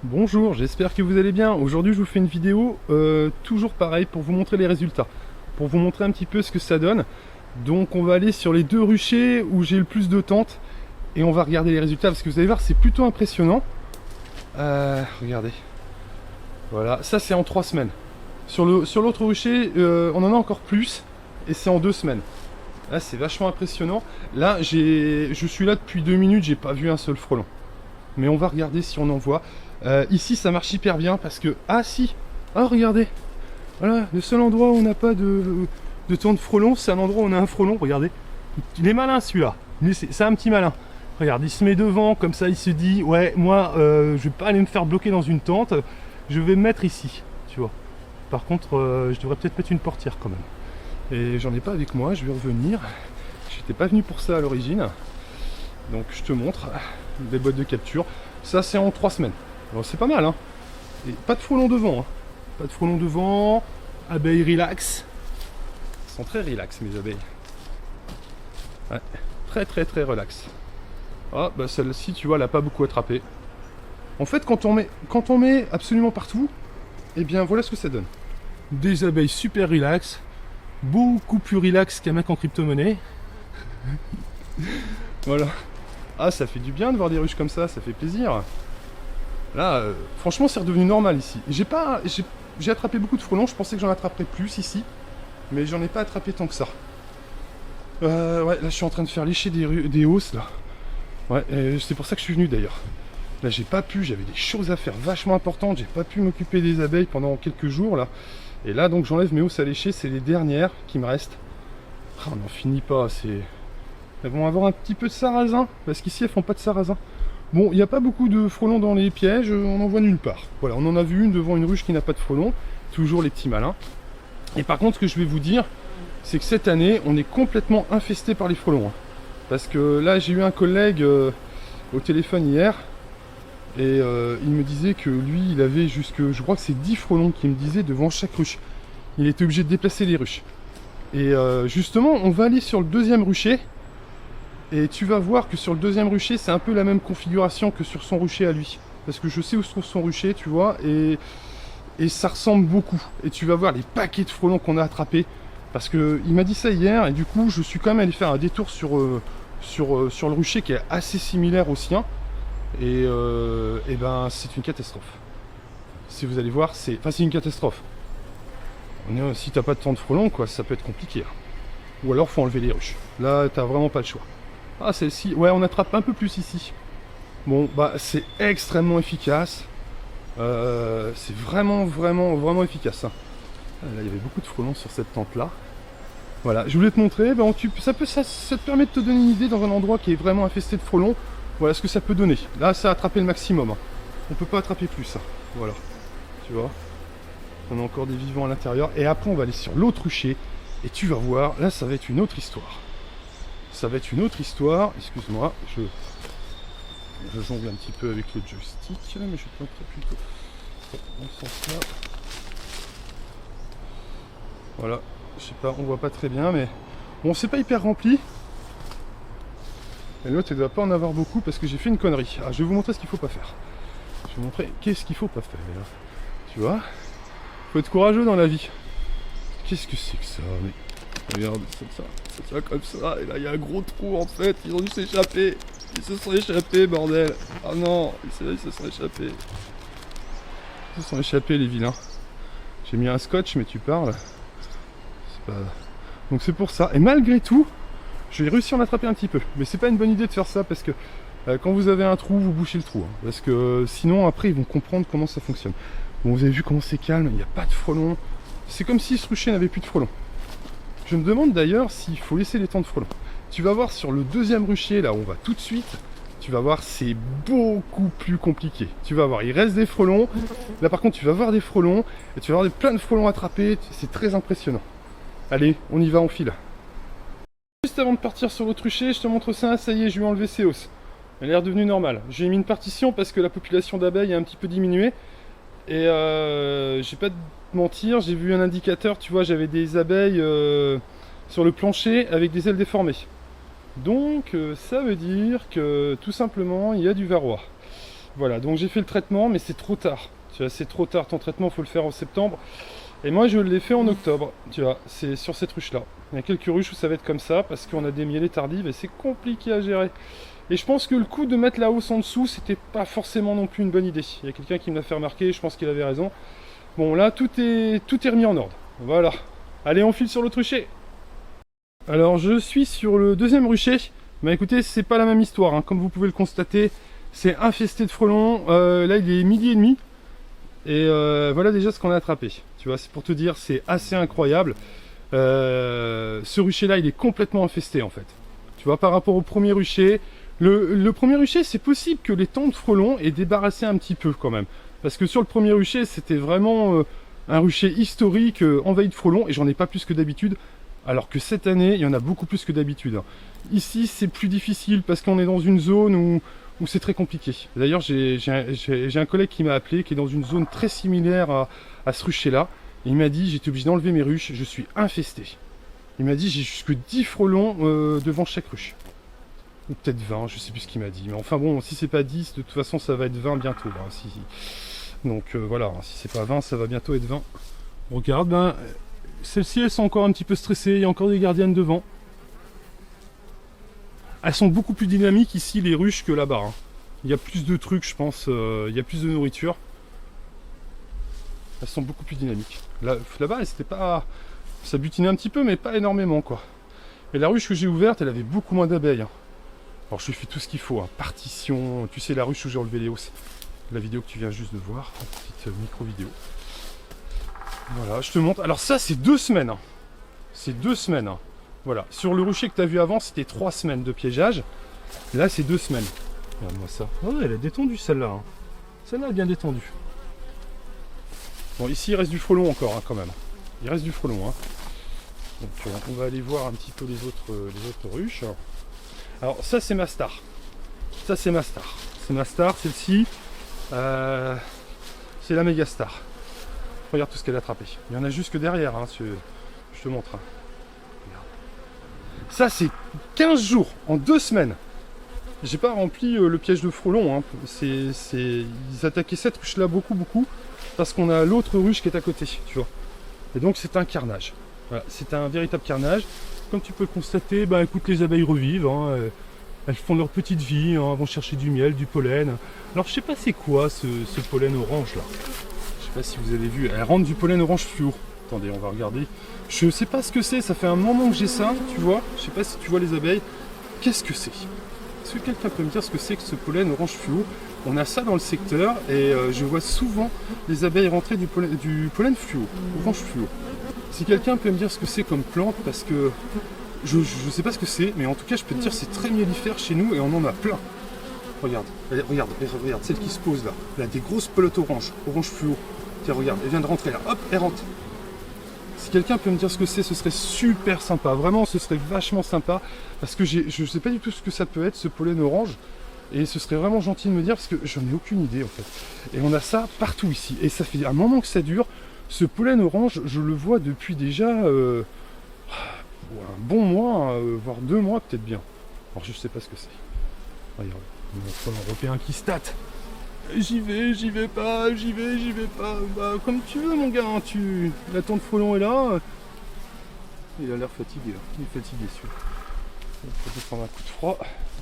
Bonjour, j'espère que vous allez bien. Aujourd'hui je vous fais une vidéo toujours pareil pour vous montrer les résultats, pour vous montrer un petit peu ce que ça donne. Donc on va aller sur les deux ruchers où j'ai le plus de tentes et on va regarder les résultats parce que vous allez voir c'est plutôt impressionnant. Regardez, voilà, ça c'est en 3 semaines. Sur l'autre rucher on en a encore plus et c'est en 2 semaines. Là c'est vachement impressionnant. Là je suis là depuis 2 minutes, j'ai pas vu un seul frelon. Mais on va regarder si on en voit. Ici ça marche hyper bien parce que... Ah si. Ah regardez. Voilà, le seul endroit où on n'a pas de temps de frelon, c'est un endroit où on a un frelon, regardez. Il est malin celui-là. C'est un petit malin. Regarde, il se met devant, comme ça il se dit, ouais, moi je vais pas aller me faire bloquer dans une tente, je vais me mettre ici, tu vois. Par contre, je devrais peut-être mettre une portière quand même. Et j'en ai pas avec moi, je vais revenir. J'étais pas venu pour ça à l'origine. Donc je te montre des boîtes de capture. Ça c'est en 3 semaines. Alors c'est pas mal, hein. Et pas de frelons devant, hein. Pas de frelons devant. Abeilles relax. Elles sont très relax mes abeilles. Ouais. Très relax. Ah bah celle-ci tu vois elle a pas beaucoup attrapé. En fait quand on met absolument partout, et bien voilà ce que ça donne. Des abeilles super relax. Beaucoup plus relax qu'un mec en crypto-monnaie. Voilà. Ah ça fait du bien de voir des ruches comme ça fait plaisir. Là, franchement, c'est redevenu normal ici. J'ai attrapé beaucoup de frelons. Je pensais que j'en attraperais plus ici, mais j'en ai pas attrapé tant que ça. Ouais, là, je suis en train de faire lécher des hausses là. Ouais, c'est pour ça que je suis venu d'ailleurs. Là, j'ai pas pu. J'avais des choses à faire vachement importantes. J'ai pas pu m'occuper des abeilles pendant quelques jours là. Et là, donc, j'enlève mes hausses à lécher. C'est les dernières qui me restent. Ah, on n'en finit pas. Elles vont avoir un petit peu de sarrasin parce qu'ici, elles font pas de sarrasin. Bon, il n'y a pas beaucoup de frelons dans les pièges, on en voit nulle part. Voilà, on en a vu une devant une ruche qui n'a pas de frelons, toujours les petits malins. Et par contre, ce que je vais vous dire, c'est que cette année, on est complètement infesté par les frelons. Parce que là, j'ai eu un collègue au téléphone hier, et il me disait que lui, il avait jusque, je crois que c'est 10 frelons qu'il me disait devant chaque ruche. Il était obligé de déplacer les ruches. Et justement, on va aller sur le deuxième rucher. Et tu vas voir que sur le deuxième rucher, c'est un peu la même configuration que sur son rucher à lui. Parce que je sais où se trouve son rucher, tu vois, et ça ressemble beaucoup. Et tu vas voir les paquets de frelons qu'on a attrapés. Parce que il m'a dit ça hier, et du coup, je suis quand même allé faire un détour sur le rucher qui est assez similaire au sien. Et ben, c'est une catastrophe. Si vous allez voir, c'est une catastrophe. Si t'as pas de temps de frelons, quoi, ça peut être compliqué. Ou alors, faut enlever les ruches. Là, t'as vraiment pas le choix. Ah celle-ci, ouais on attrape un peu plus ici. Bon bah c'est extrêmement efficace. C'est vraiment efficace. Hein. Là il y avait beaucoup de frelons sur cette tente là. Voilà, je voulais te montrer, bah, ça te permet de te donner une idée dans un endroit qui est vraiment infesté de frelons. Voilà ce que ça peut donner. Là ça a attrapé le maximum. Hein. On peut pas attraper plus ça. Voilà. Tu vois. On a encore des vivants à l'intérieur. Et après on va aller sur l'autre rucher. Et tu vas voir, là ça va être une autre histoire. Ça va être une autre histoire. Excuse-moi, je jongle un petit peu avec le joystick, mais je te montrer plutôt dans ce sens-là. Voilà, je sais pas, on voit pas très bien, mais bon, c'est pas hyper rempli. Et l'autre, elle doit pas en avoir beaucoup parce que j'ai fait une connerie. Ah, je vais vous montrer ce qu'il faut pas faire. Je vais vous montrer qu'est-ce qu'il faut pas faire. Tu vois, faut être courageux dans la vie. Qu'est-ce que c'est que ça, mais regarde, c'est ça comme ça, et là il y a un gros trou en fait, ils ont dû s'échapper. Ils se sont échappés, bordel. Ah non, ils se sont échappés. Ils se sont échappés les vilains. J'ai mis un scotch, mais tu parles. C'est pas... Donc c'est pour ça. Et malgré tout, j'ai réussi à en attraper un petit peu. Mais c'est pas une bonne idée de faire ça parce que quand vous avez un trou, vous bouchez le trou. Hein. Parce que sinon après ils vont comprendre comment ça fonctionne. Bon, vous avez vu comment c'est calme, il n'y a pas de frelons. C'est comme si ce rucher n'avait plus de frelons. Je me demande d'ailleurs s'il faut laisser les temps de frelons. Tu vas voir sur le deuxième rucher, là où on va tout de suite, tu vas voir c'est beaucoup plus compliqué. Tu vas voir, il reste des frelons. Là par contre tu vas voir des frelons, et tu vas voir plein de frelons attrapés, c'est très impressionnant. Allez, on y va, on file. Juste avant de partir sur l'autre rucher, je te montre ça, ça y est, je lui ai enlevé ses hausses. Elle est redevenue normale. J'ai mis une partition parce que la population d'abeilles a un petit peu diminué. Et j'ai pas de mentir, j'ai vu un indicateur, tu vois, j'avais des abeilles sur le plancher avec des ailes déformées. Donc ça veut dire que tout simplement il y a du varroa. Voilà, donc j'ai fait le traitement, mais c'est trop tard. Tu vois, c'est trop tard, ton traitement, il faut le faire en septembre. Et moi, je l'ai fait en octobre, tu vois, c'est sur cette ruche-là. Il y a quelques ruches où ça va être comme ça, parce qu'on a des mielées tardives et c'est compliqué à gérer. Et je pense que le coup de mettre la hausse en dessous, c'était pas forcément non plus une bonne idée. Il y a quelqu'un qui me l'a fait remarquer, je pense qu'il avait raison. Bon, là, tout est remis en ordre. Voilà. Allez, on file sur l'autre rucher. Alors, je suis sur le deuxième rucher. Mais écoutez, c'est pas la même histoire, hein. Comme vous pouvez le constater, c'est infesté de frelons. Là, il est 12h30. Et voilà déjà ce qu'on a attrapé. Tu vois, c'est pour te dire, c'est assez incroyable. Ce rucher-là, il est complètement infesté en fait. Tu vois, par rapport au premier rucher, le premier rucher, c'est possible que les temps de frelons aient débarrassé un petit peu quand même. Parce que sur le premier rucher, c'était vraiment un rucher historique, envahi de frelons, et j'en ai pas plus que d'habitude. Alors que cette année, il y en a beaucoup plus que d'habitude. Ici, c'est plus difficile parce qu'on est dans une zone où c'est très compliqué. D'ailleurs, j'ai un collègue qui m'a appelé, qui est dans une zone très similaire à ce rucher-là. Il m'a dit, j'étais obligé d'enlever mes ruches, je suis infesté. Il m'a dit, j'ai jusque 10 frelons devant chaque ruche. Ou peut-être 20, je sais plus ce qu'il m'a dit. Mais enfin bon, si c'est pas 10, de toute façon, ça va être 20 bientôt. Hein, Donc voilà, si c'est pas 20, ça va bientôt être 20. Regarde, ben, celles-ci, elles sont encore un petit peu stressées. Il y a encore des gardiennes devant. Elles sont beaucoup plus dynamiques ici, les ruches, que là-bas. Hein. Il y a plus de trucs, je pense. Il y a plus de nourriture. Elles sont beaucoup plus dynamiques. Là-bas, c'était pas... Ça butinait un petit peu, mais pas énormément, quoi. Et la ruche que j'ai ouverte, elle avait beaucoup moins d'abeilles. Hein. Alors, je lui fais tout ce qu'il faut. Hein. Partition, tu sais, la ruche où j'ai enlevé les hausses. La vidéo que tu viens juste de voir. Une petite micro-vidéo. Voilà, je te montre. Alors ça, c'est 2 semaines. Hein. C'est 2 semaines. Hein. Voilà. Sur le rucher que tu as vu avant, c'était 3 semaines de piégeage. Là, c'est 2 semaines. Regarde-moi ça. Oh, elle a détendu, celle-là. Hein. Celle-là, elle a bien détendu. Bon, ici, il reste du frelon encore, hein, quand même. Il reste du frelon. Hein. Donc, on va aller voir un petit peu les autres ruches. Alors, ça, c'est ma star. Ça, c'est ma star. C'est ma star, celle-ci. C'est la méga star. Regarde tout ce qu'elle a attrapé. Il y en a jusque derrière. Hein, je te montre. Hein. Regarde. Ça, c'est 15 jours, en 2 semaines. J'ai pas rempli le piège de frelon. Hein. Ils attaquaient cette ruche-là beaucoup. Parce qu'on a l'autre ruche qui est à côté, tu vois. Et donc c'est un carnage. Voilà, c'est un véritable carnage. Comme tu peux le constater, bah écoute, les abeilles revivent. Hein, elles font leur petite vie, hein, vont chercher du miel, du pollen. Alors je sais pas c'est quoi ce pollen orange là. Je sais pas si vous avez vu, elles rentrent du pollen orange fluo. Attendez, on va regarder. Je sais pas ce que c'est, ça fait un moment que j'ai ça, tu vois. Je sais pas si tu vois les abeilles. Qu'est-ce que c'est? Est-ce que quelqu'un peut me dire ce que c'est que ce pollen orange fluo? On a ça dans le secteur et je vois souvent les abeilles rentrer du pollen fluo, orange fluo. Si quelqu'un peut me dire ce que c'est comme plante, parce que je sais pas ce que c'est, mais en tout cas je peux te dire c'est très mellifère chez nous et on en a plein. Regarde, celle qui se pose là. Elle a des grosses pelotes orange fluo. Tiens, regarde, elle vient de rentrer là, hop, elle rentre. Si quelqu'un peut me dire ce que c'est, ce serait super sympa. Vraiment, ce serait vachement sympa. Parce que je ne sais pas du tout ce que ça peut être, ce pollen orange. Et ce serait vraiment gentil de me dire, parce que j'en ai aucune idée en fait. Et on a ça partout ici. Et ça fait un moment que ça dure. Ce pollen orange, je le vois depuis déjà un bon mois, voire 2 mois peut-être bien. Alors je sais pas ce que c'est. Regarde, mon frelon européen qui state. J'y vais pas. Bah, comme tu veux, mon gars. Hein, la tente frelon est là. Il a l'air fatigué. Là. Il est fatigué, celui-là. Il faut peut-être prendre un coup de froid.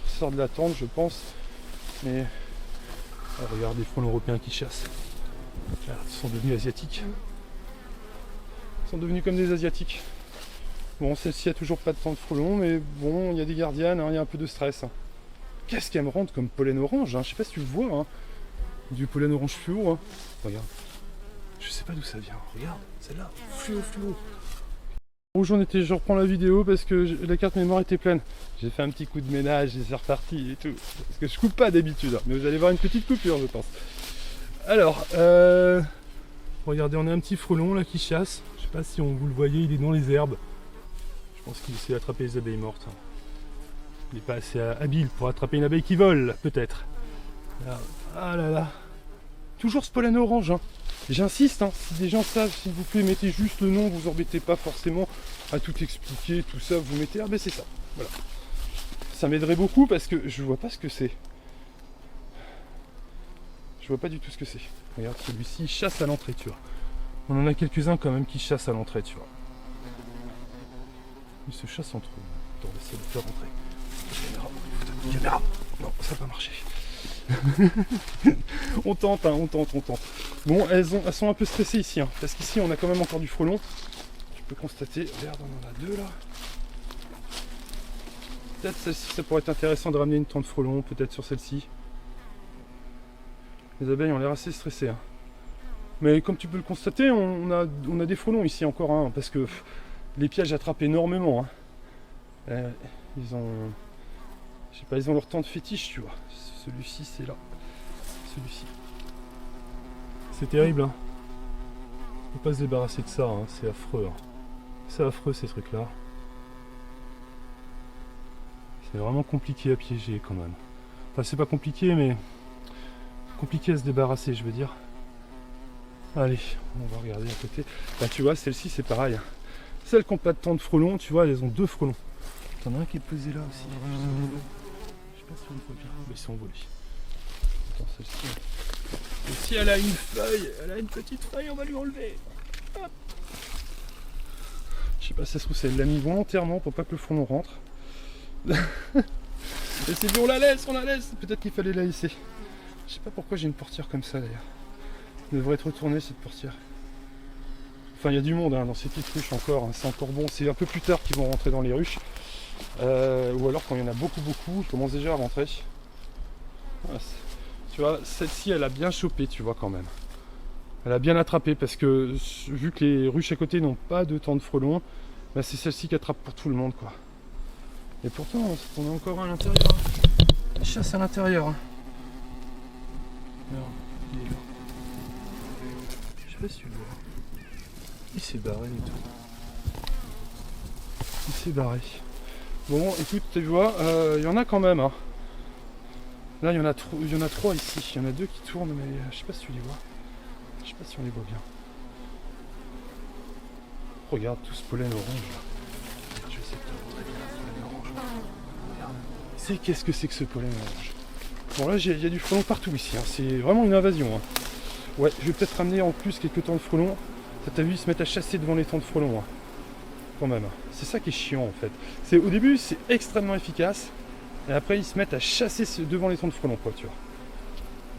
Il sort de la tente, je pense. Mais. Ah, regarde les frelons européens qui chassent. Ah, ils sont devenus asiatiques. Ils sont devenus comme des asiatiques. Bon, celle-ci a toujours pas de temps de frelon, mais bon, il y a des gardiennes, hein, il y a un peu de stress. Qu'est-ce qu'elle me rentre comme pollen orange, hein, je sais pas si tu le vois. Hein. Du pollen orange fluo. Hein. Regarde. Je sais pas d'où ça vient. Regarde, celle-là. Fluo. Où j'en étais, je reprends la vidéo parce que la carte mémoire était pleine. J'ai fait un petit coup de ménage et c'est reparti et tout. Parce que je coupe pas d'habitude. Mais vous allez voir une petite coupure, je pense. Alors, regardez, on a un petit frelon là qui chasse. Je sais pas si vous le voyez, il est dans les herbes. Je pense qu'il essaie d'attraper les abeilles mortes. Il n'est pas assez habile pour attraper une abeille qui vole, peut-être. Ah là là. Toujours ce pollen orange. Hein. J'insiste, hein, si des gens savent, s'il vous plaît, mettez juste le nom, vous embêtez pas forcément à tout expliquer, tout ça, vous mettez, ah ben c'est ça. Voilà. Ça m'aiderait beaucoup parce que je vois pas ce que c'est. Je vois pas du tout ce que c'est. Regarde, celui-ci, il chasse à l'entrée, tu vois. On en a quelques-uns quand même qui chassent à l'entrée, tu vois. Ils se chassent entre eux. Attends, on va essayer de faire rentrer. Caméra. Non, ça n'a pas marché. On tente, hein, on tente. Bon, elles sont un peu stressées ici, hein, parce qu'ici on a quand même encore du frelon. Tu peux constater, regarde, on en a deux là. Peut-être celle-ci, ça pourrait être intéressant de ramener une tente frelon, peut-être sur celle-ci. Les abeilles ont l'air assez stressées. Hein. Mais comme tu peux le constater, on a des frelons ici encore, hein, parce que les pièges attrapent énormément. Hein. Ils ont... Je sais pas, ils ont leur tente fétiche, tu vois. Celui-ci, c'est là. Celui-ci. C'est terrible, hein. Faut pas se débarrasser de ça, hein. C'est affreux. Hein. C'est affreux, ces trucs-là. C'est vraiment compliqué à piéger, quand même. Enfin, c'est pas compliqué, mais... compliqué à se débarrasser, je veux dire. Allez, on va regarder à côté. Là, tu vois, celle-ci, c'est pareil. Celles qui n'ont pas de temps de frelons, tu vois, elles ont deux frelons. T'en as un qui est posé là aussi. Je sais pas si on le voit bien. Mais ils sont envolés. Attends, celle-ci. Celle-ci, elle a une feuille. Elle a une petite feuille, on va lui enlever. Hop. Je sais pas si ça se trouve, elle l'a mis volontairement pour pas que le frelon rentre. Et c'est bien, on la laisse. Peut-être qu'il fallait la laisser. Je sais pas pourquoi j'ai une portière comme ça d'ailleurs. Elle devrait être retournée cette portière. Enfin, il y a du monde hein, dans ces petites ruches encore. Hein. C'est encore bon. C'est un peu plus tard qu'ils vont rentrer dans les ruches. Ou alors quand il y en a beaucoup, ils commencent déjà à rentrer. Ah, tu vois, celle-ci, elle a bien chopé, tu vois, quand même. Elle a bien attrapé parce que vu que les ruches à côté n'ont pas de temps de frelons, bah, c'est celle-ci qui attrape pour tout le monde, quoi. Et pourtant, on a encore un à l'intérieur. Hein. La chasse à l'intérieur. Hein. Alors, il est là. Je sais pas si tu le vois. Il s'est barré et tout. Il s'est barré. Bon, écoute, tu vois, il y en a quand même. Hein. Là, il y en a trois ici. Il y en a deux qui tournent, mais je sais pas si tu les vois. Je sais pas si on les voit bien. Regarde tout ce pollen orange là. Je sais que tu vois très bien le pollen orange. Regarde. C'est qu'est-ce que c'est que ce pollen orange? Bon là, il y a du frelon partout ici. Hein. C'est vraiment une invasion. Hein. Ouais, je vais peut-être ramener en plus quelques temps de frelons. T'as vu, ils se mettent à chasser devant les temps de frelons. Hein. Quand même. C'est ça qui est chiant en fait. Au début, c'est extrêmement efficace. Et après, ils se mettent à chasser devant les temps de frelons, quoi, tu vois.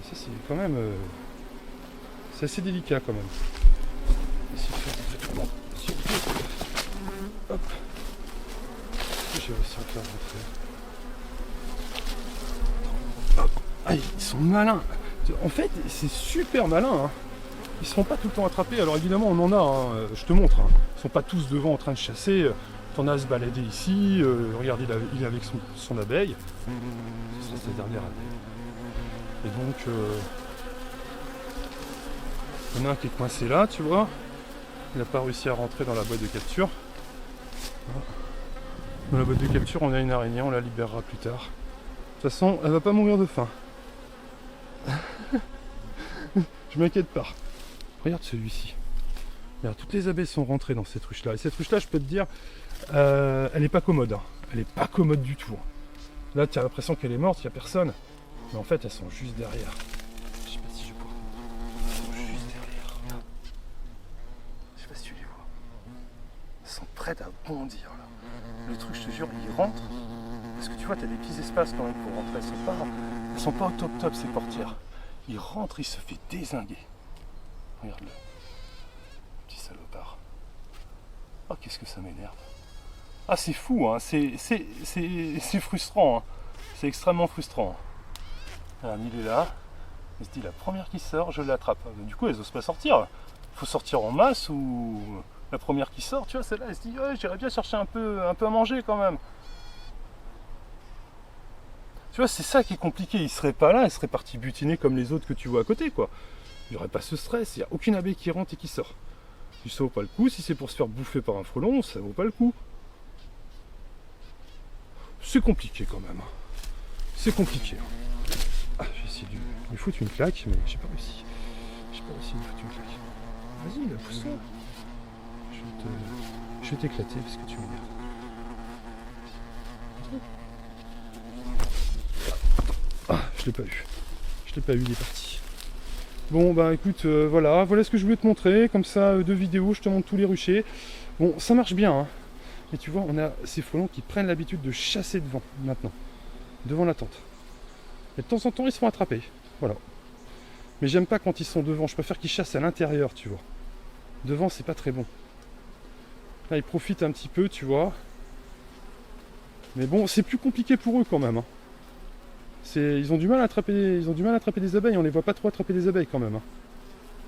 Et ça, c'est quand même... c'est assez délicat, quand même. Hop. Je vais réussir à faire rentrer. Hop. Ah, ils sont malins. En fait, c'est super malin. Hein. Ils se font pas tout le temps attraper. Alors évidemment, on en a. Hein. Je te montre. Hein. Ils sont pas tous devant en train de chasser. T'en as à se balader ici. Regarde, il est avec son abeille. C'est sa dernière abeille. Et donc, il y en a un qui est coincé là, tu vois. Il n'a pas réussi à rentrer dans la boîte de capture. Dans la boîte de capture, on a une araignée. On la libérera plus tard. De toute façon, elle va pas mourir de faim. Je m'inquiète pas. Regarde celui-ci. Regarde, toutes les abeilles sont rentrées dans cette ruche-là. Et cette ruche-là, je peux te dire, elle n'est pas commode. Hein. Elle n'est pas commode du tout. Là, tu as l'impression qu'elle est morte, il n'y a personne. Mais en fait, elles sont juste derrière. Je sais pas si je peux. Elles sont juste derrière. Regarde. Je sais pas si tu les vois. Elles sont prêtes à bondir. Là. Le truc, je te jure, il rentre. Parce que tu vois, tu as des petits espaces quand même pour rentrer. Elles sont pas au top ces portières. Il rentre, il se fait dézinguer. Regarde-le. Petit salopard. Oh, qu'est-ce que ça m'énerve. Ah, c'est fou, hein. C'est frustrant. Hein. C'est extrêmement frustrant. Alors, il est là. Il se dit, la première qui sort, je l'attrape. Du coup, elles n'osent pas sortir. Il faut sortir en masse ou... La première qui sort, tu vois, celle-là, elle se dit, ouais, j'irais bien chercher un peu à manger quand même. Tu vois, c'est ça qui est compliqué. Il serait pas là, il serait parti butiner comme les autres que tu vois à côté, quoi. Il n'y aurait pas ce stress. Il n'y a aucune abeille qui rentre et qui sort. Si ça vaut pas le coup, si c'est pour se faire bouffer par un frelon, ça vaut pas le coup. C'est compliqué quand même. C'est compliqué. Ah, j'ai essayé de lui foutre une claque, mais j'ai pas réussi. J'ai pas réussi de lui foutre une claque. Vas-y, là, pousse-toi. Je vais t'éclater parce que tu m'énerves. Ah, je l'ai pas eu. Il est parti. Bon bah écoute, voilà ce que je voulais te montrer. Comme ça, 2 vidéos, je te montre tous les ruchers. Bon, ça marche bien, hein. Mais tu vois, on a ces frelons qui prennent l'habitude de chasser devant, maintenant. Devant la tente. Et de temps en temps, ils se font attraper. Voilà. Mais j'aime pas quand ils sont devant, je préfère qu'ils chassent à l'intérieur, tu vois. Devant, c'est pas très bon. Là, ils profitent un petit peu, tu vois. Mais bon, c'est plus compliqué pour eux quand même, hein. Ils ont du mal à attraper des abeilles, on les voit pas trop attraper des abeilles quand même, hein.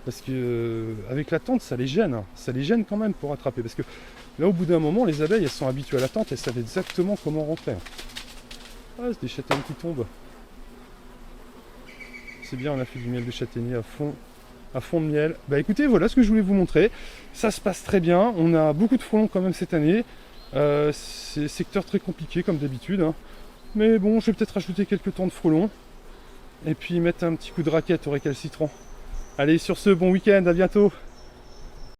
Parce que avec la tente, ça les gêne, hein. Ça les gêne quand même pour attraper. Parce que là, au bout d'un moment, les abeilles, elles sont habituées à la tente, elles savent exactement comment rentrer, hein. Ah, c'est des châtaignes qui tombent. C'est bien, on a fait du miel de châtaignier à fond de miel. Bah écoutez, voilà ce que je voulais vous montrer. Ça se passe très bien, on a beaucoup de frelons quand même cette année. C'est secteur très compliqué comme d'habitude, hein. Mais bon, je vais peut-être rajouter quelques temps de frelons. Et puis mettre un petit coup de raquette au récalcitrant. Allez, sur ce, bon week-end, à bientôt.